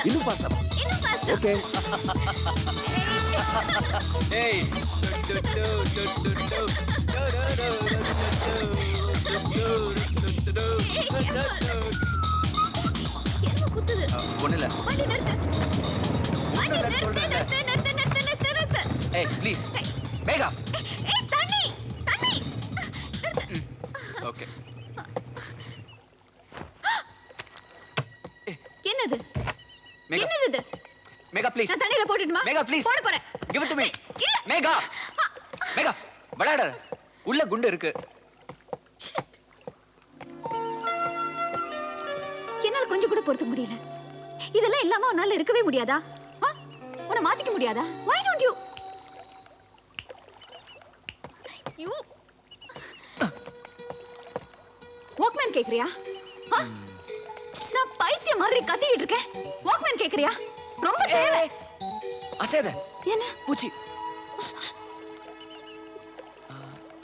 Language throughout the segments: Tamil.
இன்னும் ஃபாஸ்டா இன்னும் faster. ஓகே ஏய் என்ன குத்துது? ஒண்ணு இல்ல. வண்டி நிறுத்து. வண்டி நிறுத்து, சொல்றேன். நிறுத்து, நிறுத்து, நிறுத்து, நிறுத்து, நிறுத்து. ஏய் ப்ளீஸ் மேகா. ஏய், தண்ணி, தண்ணி. ஓகே. என்னது? மேகா. என்னது இது? மேகா ப்ளீஸ். நான் தண்ணியில போட்டுட்டுமா? மேகா ப்ளீஸ். போட போறேன். Give it to me. இல்ல. மேகா. மேகா விளையாடாத. உள்ள குண்டு இருக்கு. என்னால கொஞ்சம் கூட பொறுத்துக்க முடியல. இதெல்லாம் இல்லாம உன்னால இருக்கவே முடியாதா? உன்னை மாத்திக்க முடியாதா? Why don't you? You Walkman கேக்குறியா? நான் பைத்தியம் மாதிரி கத்திட்டு இருக்கேன். வாக்மேன் கேக்குறியா? ரொம்ப தேவை. அசேத. என்ன? பூச்சி.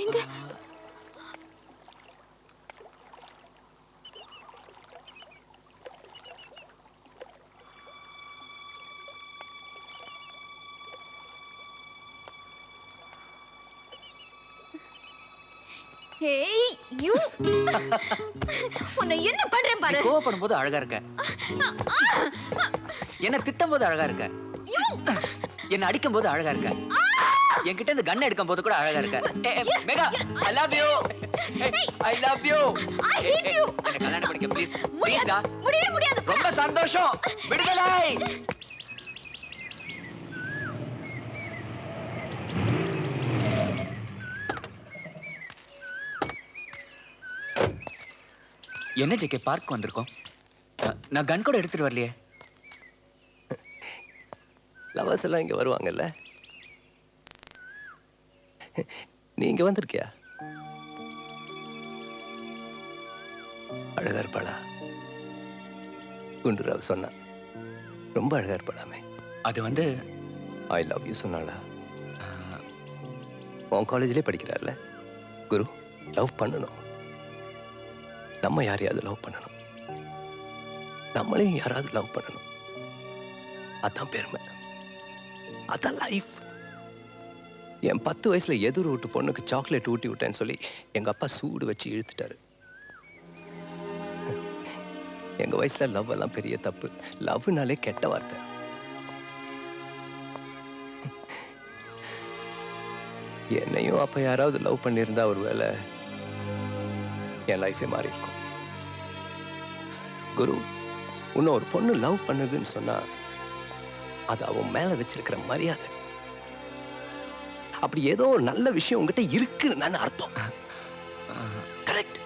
எங்க? ஏய் யூ உன்னை என்ன பண்றேன் பாரு. கோவப்படும் போது அழகா இருக்க. என்ன திட்டும் போது அழகா இருக்க. என்ன அடிக்கும் போது அழகா இருக்க. என்கிட்ட இந்த கன் எடுக்கும் போது கூட அழகா இருக்க. Megha I love you. I love you. I hate you. என்ன கல்யாணம் பண்ணிக்க ப்ளீஸ். ப்ளீஸ் டா. முடியவே முடியாது. ரொம்ப சந்தோஷம். விடுதலை. என்ன ஜெகே பார்க் வந்திருக்கோம். நான் கன் கூட எடுத்துட்டு வரலையே. லவர்ஸ் எல்லாம் இங்க வருவாங்கல்ல, நீ இங்க வந்திருக்கியா? அழகா இருப்பாளா? குண்டுராவ் சொன்னா ரொம்ப அழகா இருப்பாளாமே. அது வந்து ஐ லவ் யூ சொன்னாளா? உன் காலேஜ்லேயே படிக்கிறார்ல குரு. லவ் பண்ணணும். நம்ம யாரையாவது லவ் பண்ணணும். நம்மளையும் யாராவது லவ் பண்ணணும். அதான் பெருமை, அதான் லைஃப். என் 10 வயசுல எதிர் வீட்டு பொண்ணுக்கு சாக்லேட் ஊட்டி விட்டேன்னு சொல்லி எங்க அப்பா சூடு வச்சு இழுத்துட்டாரு. எங்க வயசுல லவ் எல்லாம் பெரிய தப்பு. லவ்னாலே கெட்ட வார்த்தை. என்னையும் அப்ப யாராவது லவ் பண்ணியிருந்தா ஒரு வேளை என் லைஃபே மாறி இருக்கும். குரு, உன்னை ஒரு பொண்ணு லவ் பண்ணுதுன்னு சொன்னா அது அவன் மேல வச்சிருக்கிற மரியாதை. அப்படி ஏதோ ஒரு நல்ல விஷயம் உங்ககிட்ட இருக்குன்னு அர்த்தம். கரெக்ட்.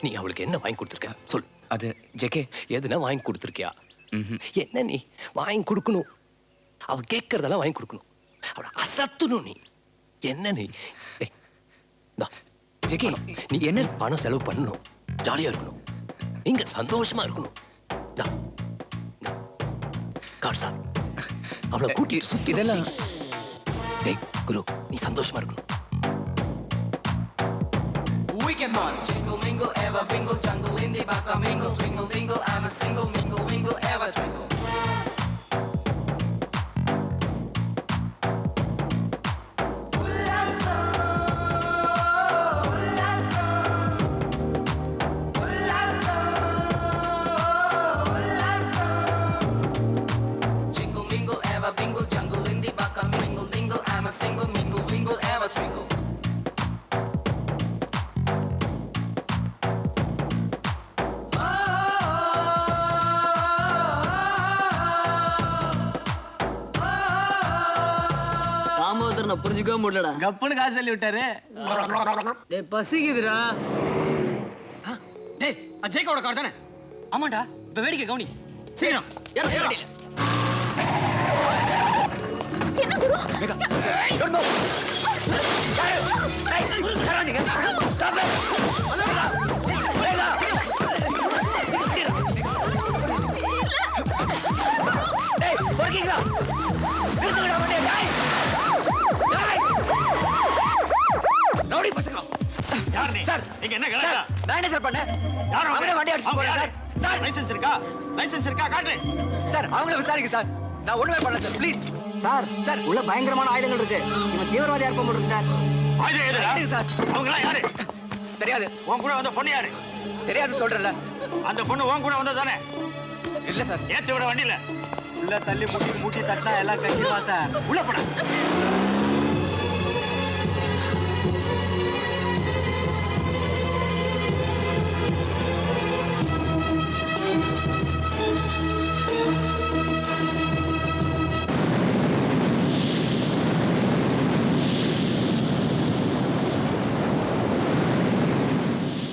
நீ அவளுக்கு என்ன வாங்கி கொடுத்துருக்க சொல். அது ஜெகே எதுனா வாங்கி கொடுத்துருக்கியா? என்ன நீ வாங்கி கொடுக்கணும். அவ கேட்கறதெல்லாம் வாங்கி கொடுக்கணும். அவளை அசத்தணும். நீ என்ன நீ ஜெகே நீ என்ன பணம் செலவு பண்ணணும். ஜாலியா இருக்கணும். நீங்க சந்தோஷமா இருக்கணும். சார் அவளை கூட்டிட்டு சுத்தி இதெல்லாம் டேய் குரு, நீ சந்தோஷமா இருக்கணும். Weekend morning, jingle mingle, ever bingle, jungle in the back, mingle, swingle dingle, I'm a single, mingle wingle, ever twinkle. Jingle mingle, ever bingle, jungle in the back, mingle dingle, I'm a single, mingle wingle, ever twinkle. புரிஞ்சுக்கவே முடியலடா. கப்புன்னு காசு சொல்லி விட்டாரு. டேய் பசிக்குதுடா. டேய் அஜய்கோட கார் தானே? ஆமாடா. இப்ப வேடிக்கை கவுனி. சீக்கிரம் ஏற ஏற. என்ன குரு? Megha don't move. ஏய் யாரா நீங்க? ஸ்டாப். மேகா ஏய் போறீங்களா? நிறுத்துங்கடா வண்டியை. டேய் ரவுடி பசங்க யார் நீ? சார் நீங்க என்ன சார் கலாட்டா? நான் என்ன சார் பண்ணேன் யார் அவங்க? அவனே வண்டி அடிச்சு அவங்க போறேன் யாரு? சார் சார் லைசென்ஸ் இருக்கா? லைசென்ஸ் இருக்கா? காட்டு. சார் அவங்கள விசாரிங்க சார் நான் ஒண்ணுமே பண்ணல சார் ப்ளீஸ் சார் சார் உள்ள பயங்கரமான ஆயுதங்கள் இருக்கு. இவன் தீவிரவாதியா இருக்க போட்டுருக்கு சார். ஆயுதம் எதுடா? இல்லைங்க சார். அவங்கெல்லாம் யாரு? தெரியாது உன் கூட வந்த பொண்ணு யாரு? தெரியாதுன்னு சொல்றேன்ல அந்த பொண்ணு உன் கூட வந்ததானே? இல்ல சார் ஏத்து விட வண்டியில. உள்ள தள்ளி மூட்டி தட்டா எல்லாம் கட்டிடுவா சார். உள்ள போடா.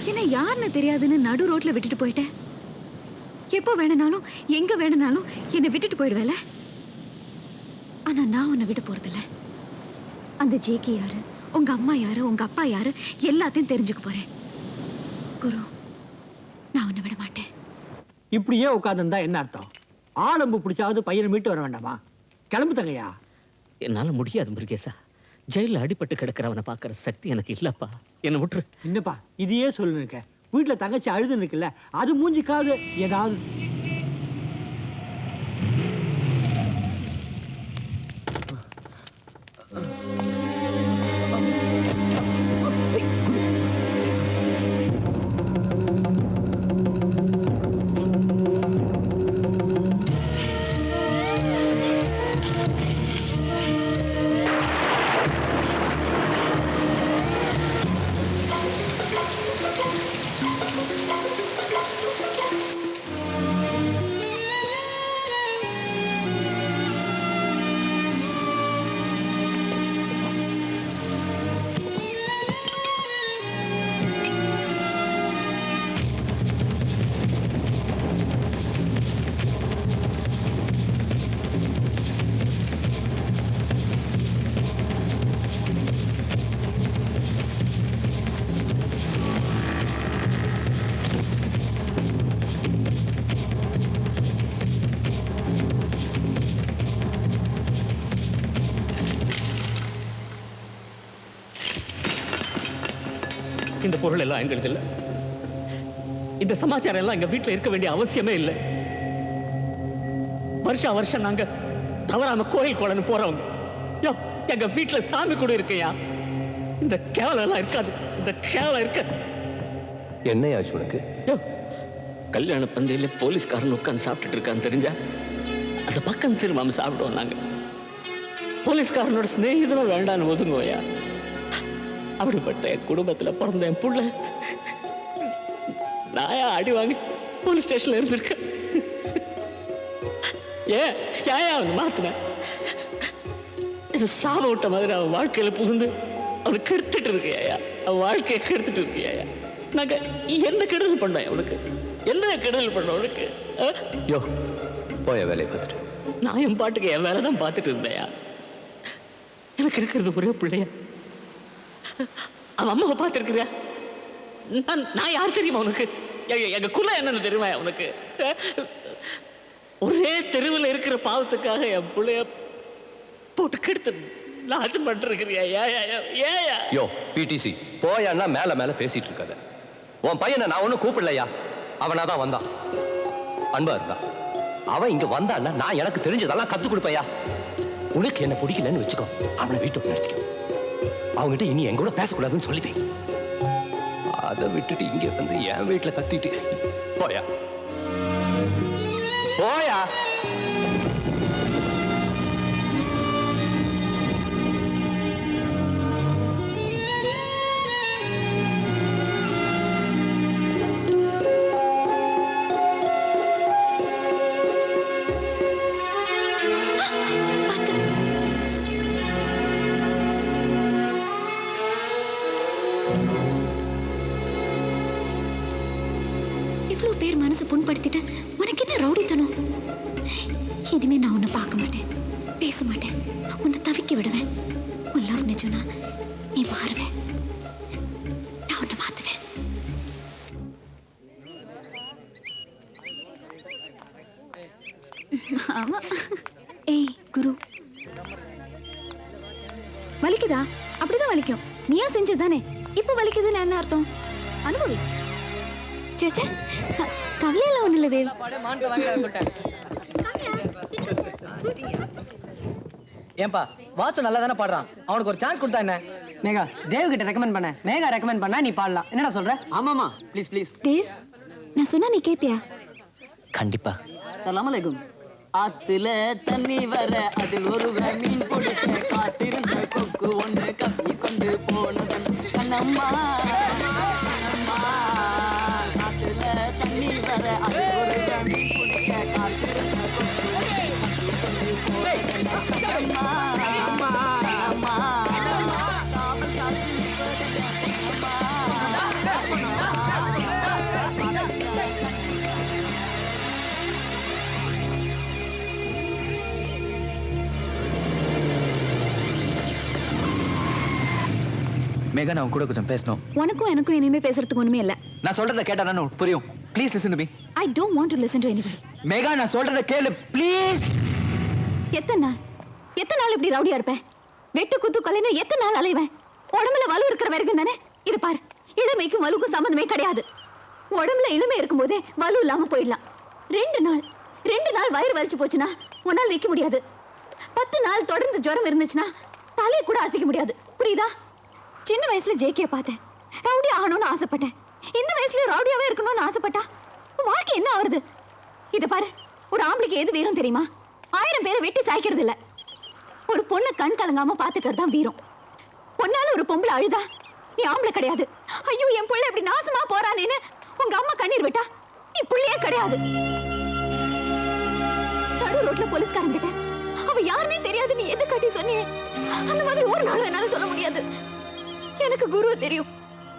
என்ன யாருன்னு தெரியாதுன்னு நடு ரோட்ல விட்டுட்டு போயிட்டேன். எப்போ வேணும்னாலும் எங்க வேணும்னாலும் என்னை விட்டுட்டு போயிடுவேல. ஆனா நான் உன்னை விட போறதில்ல. அந்த ஜேகே யாரு, உங்க அம்மா யாரு, உங்க அப்பா யாரு எல்லாத்தையும் தெரிஞ்சுக்க போறேன். குரு, நான் உன்னை விட மாட்டேன். இப்படியே உட்காந்துருந்தா என்ன அர்த்தம்? ஆளம்பு பிடிச்சாவது பையனை மீட்டு வர வேண்டாமா? கிளம்பு தங்கையா. என்னால முடியாது முருகேசா. ஜெயில அடிபட்டு கிடக்கிறவனை பார்க்கற சக்தி எனக்கு இல்லப்பா. என்ன விட்டுரு. என்னப்பா இதையே சொல்லு இருக்க. வீட்டுல தங்கச்சி அழுது இருக்குல்ல, அது மூஞ்சிக்காவது ஏதாவது. இந்த பொருள் எல்லாம் எங்களுக்கு இல்லை. இந்த சமாச்சாரம் எல்லாம் எங்க வீட்டுல இருக்க வேண்டிய அவசியமே இல்லை. வருஷம் நாங்க தவறாம கோயில் குளம்னு போறவங்க. யோ, எங்க வீட்டுல சாமி கூட இருக்கையா. இந்த கேவலம் எல்லாம் இருக்காது. இந்த கேவலம் இருக்காது. என்னையாச்சு உனக்கு? யோ, கல்யாண பந்தையில போலீஸ்காரன் உட்காந்து சாப்பிட்டுட்டு இருக்கான்னு தெரிஞ்சா அந்த பக்கம் திரும்பாம சாப்பிடுவோம் நாங்க. போலீஸ்காரனோட ஸ்நேகிதனும் வேண்டான்னு ஒதுங்குவோயா. அப்படிப்பட்ட என் குடும்பத்துல பிறந்த என் புள்ள நாயா அடி வாங்கி போலீஸ் ஸ்டேஷன்ல இருந்திருக்கேன். ஏன் அவன் மாத்தின சாப விட்ட மாதிரி அவன் வாழ்க்கையில புகுந்து அவனை கெடுத்துட்டு இருக்கியா. அவன் வாழ்க்கையை கெடுத்துட்டு இருக்கியா. நாங்க என்ன கெடுதல் பண்ணேன் உனக்கு? என்ன கெடுதல் பண்ண உனக்கு? யோ, போய வேலையை பார்த்துட்டு. நான் என் பாட்டுக்கு என் வேலை தான் பார்த்துட்டு இருந்தேயா. எனக்கு இருக்கிறது ஒரே பிள்ளையா. அவன் அம்மாவை பார்த்துருக்குறியா? நான் யார் தெரியுமா உனக்கு? எங்க குல என்னன்னு தெரியுமா உனக்கு? ஒரே தெருவில் இருக்கிற பாவத்துக்காக என் பிள்ளைய போட்டு கெடுத்து நாசம் பண்ணிருக்கிறியா? ஏயா? யோ பிடிசி, போயான்னா மேல பேசிட்டு இருக்காத. உன் பையனை நான் ஒன்னும் கூப்பிடலையா. அவனாதான் வந்தான், அன்பா இருந்தான். அவன் இங்க வந்தான்னா நான் எனக்கு தெரிஞ்சதெல்லாம் கத்து கொடுப்பையா. உனக்கு என்ன பிடிக்கலன்னு வச்சுக்கோ, அவனை வீட்டுக்கு நிறுத்திக்கோ. அவங்ககிட்ட இனி எங்க கூட பேசக்கூடாதுன்னு சொல்லிட்டேன். அதை விட்டுட்டு இங்க வந்து என் வீட்டுல கத்திட்டு போயா. இவ்வளவு பேர் மனசு புண்படுத்திட்டு உனக்கு என்ன ரவுடித்தனம்? இனிமே நான் உன்னை பார்க்க மாட்டேன், பேச மாட்டேன், உன்னை தவிக்க விடுவேன். உன் லவ் நிஜம்னா நீ மாறுவேன், நான் உன்னை மாத்துவேன். ஆமா. ஏய் குரு, வலிக்குதா? அப்படிதான் வலிக்கும். நீயா செஞ்சதுதானே? இப்போ வலிக்குதுன்னு என்ன அர்த்தம்? அனுபவி. சேச்சே, கவலையெல்லாம் ஒண்ணு இல்ல தேவ். ஏன்பா வாசு நல்லா தானே பாடுறான், அவனுக்கு ஒரு சான்ஸ் கொடுத்தா என்ன? மேகா தேவ் கிட்ட ரெக்கமெண்ட் பண்ண, மேகா ரெக்கமெண்ட் பண்ணா நீ பாடலாம். என்னடா சொல்ற? ஆமாமா, ப்ளீஸ் ப்ளீஸ். தேவ், நான் சொன்னா நீ கேப்பியா? கண்டிப்பா. சலாம் அலைக்கும். ஆத்துல தண்ணி வர அதில் ஒரு மீன் கொடுக்க காத்திருந்த கொக்கு ஒண்ணு கப்பி கொண்டு போனது கண்ணம்மா. ஆத்துல தண்ணி வர அதில் ஒரு மீன் கொடுக்க காத்திருந்த கொக்கு ஒண்ணு கப்பி கொண்டு போனது கண்ணம்மா. காவல் காத்து மேகா, நான் கூட கொஞ்சம் பேசணும். உனக்கும் எனக்கும் இனிமே பேசுறதுக்கு ஒண்ணுமே இல்ல. நான் சொல்றத கேட்டா தானே புரியும். Please listen to me. I don't want to listen to anybody. Megha, நான் சொல்றத கேளு ப்ளீஸ். எத்தனை நாள் இப்படி ரவுடியா இருப்பேன்? வெட்டு குத்து கொலைன்னு எத்தனை நாள் அலைவேன்? உடம்புல வலு இருக்கிற வரைக்கும் தானே. இது பாரு, இளமைக்கும் வலுக்கும் சம்மந்தமே கிடையாது. உடம்புல இளமை இருக்கும்போதே வலு இல்லாம போயிடலாம். 2 நாள் வயிறு வலிச்சு போச்சுன்னா உன்னால் நிக்க முடியாது. 10 நாள் தொடர்ந்து ஜுரம் இருந்துச்சுன்னா தலையை கூட அசைக்க முடியாது. புரியுதா? சின்ன வயசுல ஜேகே பார்த்தேன், ரவுடி ஆகணும்னு ஆசைப்பட்டேன். இந்த வயசுல ரவுடியாவே இருக்கணும்னு ஆசைப்பட்டா வாழ்க்கை என்ன ஆகுறது? இது பாரு, ஒரு ஆம்பளைக்கு எது வீரம் தெரியுமா? 1000 பேரை வெட்டி சாய்க்கிறது இல்ல, ஒரு பொண்ணு கண் கலங்காம பாத்துக்கிறது தான் வீரம். பொண்ணால ஒரு பொம்பளை அழுதா நீ ஆம்பளை கிடையாது. ஐயோ, என் பிள்ளை இப்படி நாசமா போறானேன்னு உங்க அம்மா கண்ணீர் விட்டா நீ பிள்ளையே கிடையாது. நடு ரோட்ல போலீஸ்காரன் கிட்ட அவ யாருன்னே தெரியாது நீ என்ன காட்டி சொன்னியே, அந்த மாதிரி ஒரு நாளும் என்னால சொல்ல முடியாது. எனக்கு குருவை தெரியும்,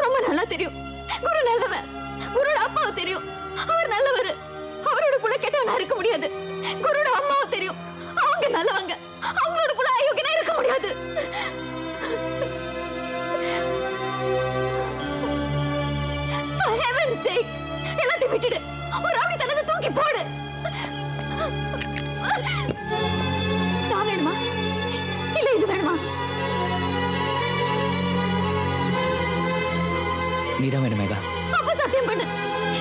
ரொம்ப நல்லா தெரியும். குரு நல்லவன். குருவோட அப்பாவை தெரியும், அவர் நல்லவர். அவரோட புள்ள கெட்டவனா இருக்க முடியாது. குருவோட அம்மாவை தெரியும், அவங்க நல்லவங்க. அவங்களோட புள்ள அயோக்கியனா இருக்க முடியாது. For heaven's sake, எல்லாத்தையும் விட்டுடு. ஒரு ரவுடி தனத்தை தூக்கி போடு. நான் வேணுமா இல்ல இது வேணுமா? நீதான் வேணும் மேகா. அப்ப சத்தியம் பண்ணு,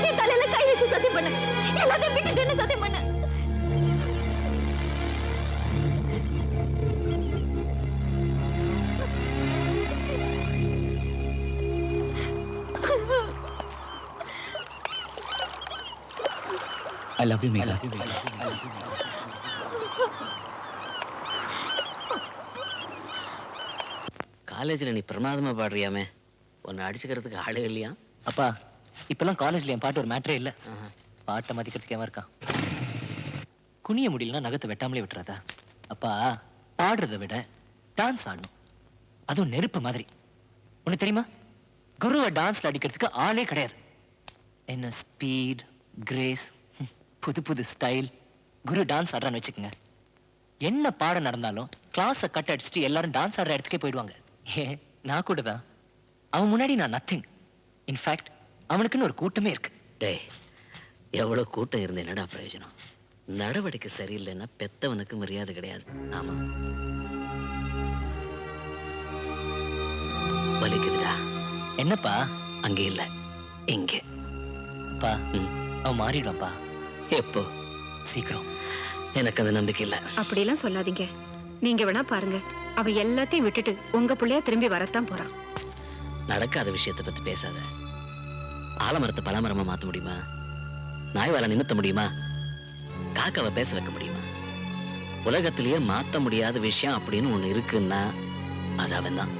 நீ தலையில கை வச்சு சத்தியம் பண்ணு, எல்லாத்தையும் விட்டுட்டேன்னு சத்தியம் பண்ணு. I love you, Megha. காலேஜில் நீ பிரமாதமாக பாடுறியாமே, உன்னை அடிச்சுக்கிறதுக்கு ஆளே இல்லையா? அப்பா, இப்பெல்லாம் காலேஜ்ல என் பாட்டு ஒரு மேட்டரே இல்லை. பாட்டை மதிக்கிறதுக்கு ஏன் இருக்கா? குனிய முடியலன்னா நகத்தை வெட்டாமலே விட்டுறாதா? அப்பா, பாடுறதை விட டான்ஸ் ஆடணும், அதுவும் நெருப்பு மாதிரி. உனக்கு தெரியுமா, குருவை டான்ஸ்ல அடிக்கிறதுக்கு ஆளே கிடையாது. என்ன ஸ்பீட், கிரேஸ், புது புது ஸ்டைல். குரு டான்ஸ் ஆடுறான்னு வச்சுக்கோங்க, என்ன பாடம் நடந்தாலும் கிளாஸை கட் அடிச்சுட்டு எல்லாரும் டான்ஸ் ஆடுற இடத்துக்கே போயிடுவாங்க. ஏன், நான் கூட தான். அவன் முன்னாடி நான் நத்திங். இன்ஃபேக்ட் அவனுக்குன்னு ஒரு கூட்டமே இருக்கு. டேய், எவ்வளோ கூட்டம் இருந்து என்னடா பிரயோஜனம்? நடவடிக்கை சரியில்லைன்னா பெத்தவனுக்கு மரியாதை கிடையாது. ஆமா, வலிக்குதுடா. என்னப்பா? அங்கே இல்லை, இங்கே. அப்பா, அவன் மாறிடுவான்ப்பா. எப்போ? சீக்கிரம். எனக்கு அந்த நம்பிக்கை இல்லை. அப்படியெல்லாம் சொல்லாதீங்க. நீங்க வேணா பாருங்க, அவ எல்லாத்தையும் விட்டுட்டு உங்க பிள்ளையா திரும்பி வரத்தான் போறான். நடக்காத விஷயத்தை பத்தி பேசாத. ஆலமரத்தை பலமரமா மாத்த முடியுமா? நாய்வாலை நிமித்த முடியுமா? காக்காவை பேச வைக்க முடியுமா? உலகத்திலேயே மாத்த முடியாத விஷயம் அப்படின்னு ஒண்ணு இருக்குன்னா அது அவன் தான்.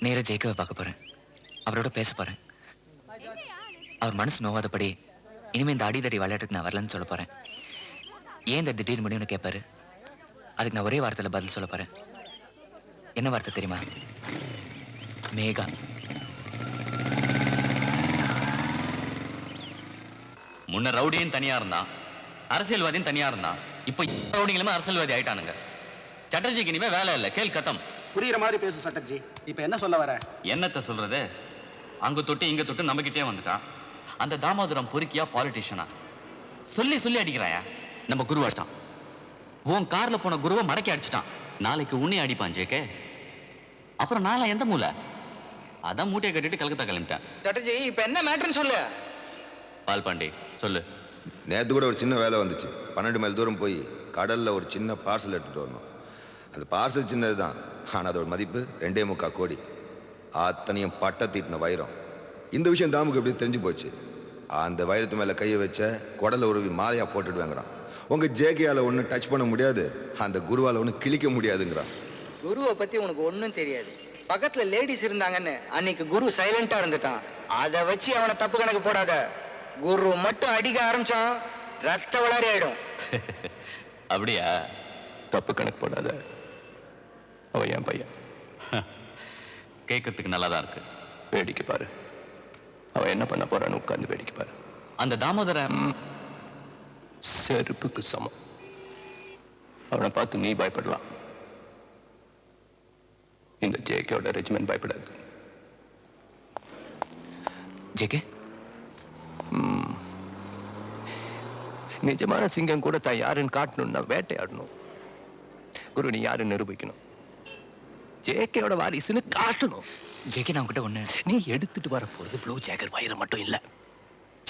நேர ஜெயிக்கவை பார்க்க போறேன், அவரோட பேச போறேன். அவர் மனசு நோவாதபடி இனிமே இந்த அடிதடி விளையாட்டுக்கு நான் வரலன்னு சொல்ல போறேன். ஏன் இந்த திடீர்னு முடியும்னு கேட்பாரு. அதுக்கு நான் ஒரே வார்த்தையில் பதில் சொல்ல போறேன். என்ன வார்த்தை தெரியுமா? மேகா. முன்ன ரவுடியும் தனியா இருந்தான், அரசியல்வாதியும் தனியா இருந்தான். இப்போ ரவுடிங்களுமே அரசியல்வாதி ஆயிட்டானுங்க. சட்டர்ஜிக்கு இனிமே வேலை இல்லை, கேள் கத்தம். புரியுற மாதிரி பேசு சட்டர்ஜி. இப்ப என்ன சொல்ல வர? என்னத்த சொல்றது? அங்க தொட்டு இங்க தொட்டு நம்மகிட்டே வந்துட்டான். அந்த தாமோதரம் பொறுக்கியா பாலிட்டிஷியனா சொல்லி சொல்லி அடிக்கிறாயா? நம்ம குரு அடிச்சிட்டான். உன் கார்ல போன குருவை மடக்கி அடிச்சிட்டான். நாளைக்கு உன்னை அடிப்பான் ஜேகே. அப்புறம் நாளா எந்த மூலை? அதான் மூட்டையை கட்டிட்டு கல்கத்தா கிளம்பிட்டேன். சட்டர்ஜி இப்ப என்ன மேட்டர்னு சொல்லு. பால்பாண்டி சொல்லு. நேற்று கூட ஒரு சின்ன வேலை வந்துச்சு. 12 மைல் தூரம் போய் கடலில் ஒரு சின்ன பார்சல் எடுத்துகிட்டு வரணும். அந்த பார்சல் சின்னது தான், ஆனால் அதோட மதிப்பு 2.25 கோடி. அத்தனையும் பட்டை தீட்டின வைரம். இந்த விஷயம் தாமுக்கு எப்படி தெரிஞ்சு போச்சு. அந்த வைரத்து மேலே கையை வச்ச குடலை உருவி மாலையாக போட்டுடுவேங்கிறான். உங்கள் ஜேகேயால் ஒன்றும் டச் பண்ண முடியாது, அந்த குருவால் ஒன்றும் கிழிக்க முடியாதுங்கிறான். குருவை பத்தி உனக்கு ஒன்றும் தெரியாது. பக்கத்துல லேடிஸ் இருந்தாங்கன்னு அன்னைக்கு குரு சைலண்டா இருந்துட்டான். அதை வச்சு அவனை தப்பு கணக்கு போடாத. குரு மட்டும் அடிக்க ஆரம்பிச்சான், ரத்த வளரி ஆயிடும். அப்படியா? தப்பு கணக்கு போடாத, அவன் என் பையன். கேட்கறதுக்கு நல்லா தான் இருக்கு. வேடிக்கை பாரு, அவன் என்ன பண்ண போறான்னு உட்காந்து வேடிக்கை பாரு. அந்த தாமோதர செருப்புக்கு சமம். அவனை பார்த்து நீ பயப்படலாம், இந்த ஜேகேயோட ரெஜிமெண்ட் பயப்படாது. ஜேகே, நிஜமான சிங்கம் கூட தான் யாருன்னு காட்டணும்னா வேட்டையாடணும். குரு, நீ யாருன்னு நிரூபிக்கணும். ஜேகேயோட வாரிசுன்னு காட்டணும். ஜேகே, நான் உங்ககிட்ட ஒண்ணு. நீ எடுத்துட்டு வர போறது ப்ளூ ஜாகர் வைரம் மட்டும் இல்ல,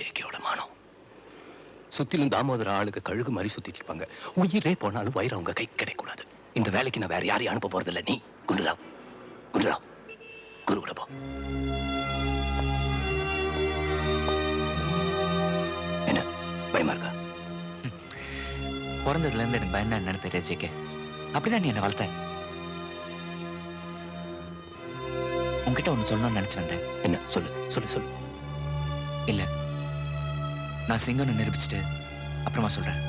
ஜேகேயோட மானம். சுத்திலும் தாமோதர ஆளுக்கு கழுகு மாதிரி சுத்திட்டு இருப்பாங்க. உயிரே போனாலும் வைரம் உங்க கை கிடைக்கூடாது. இந்த வேலைக்கு நான் வேற யாரையும் அனுப்ப போறதில்ல. நீ குண்டுராவ், குண்டுராவ், குரு கூட போ. என்ன பயமா இருக்கா? பிறந்ததுல இருந்து எனக்கு பயம் என்னன்னு தெரியாது ஜேகே. அப்படிதான் நீ என்ன வளர்த்த. உன்கிட்ட ஒண்ணு சொல்லணும்னு நினைச்சு வந்தேன். என்ன? சொல்லு சொல்லு சொல்லு. இல்ல, நான் சிங்கம்னு நிரூபிச்சுட்டு அப்புறமா சொல்றேன்.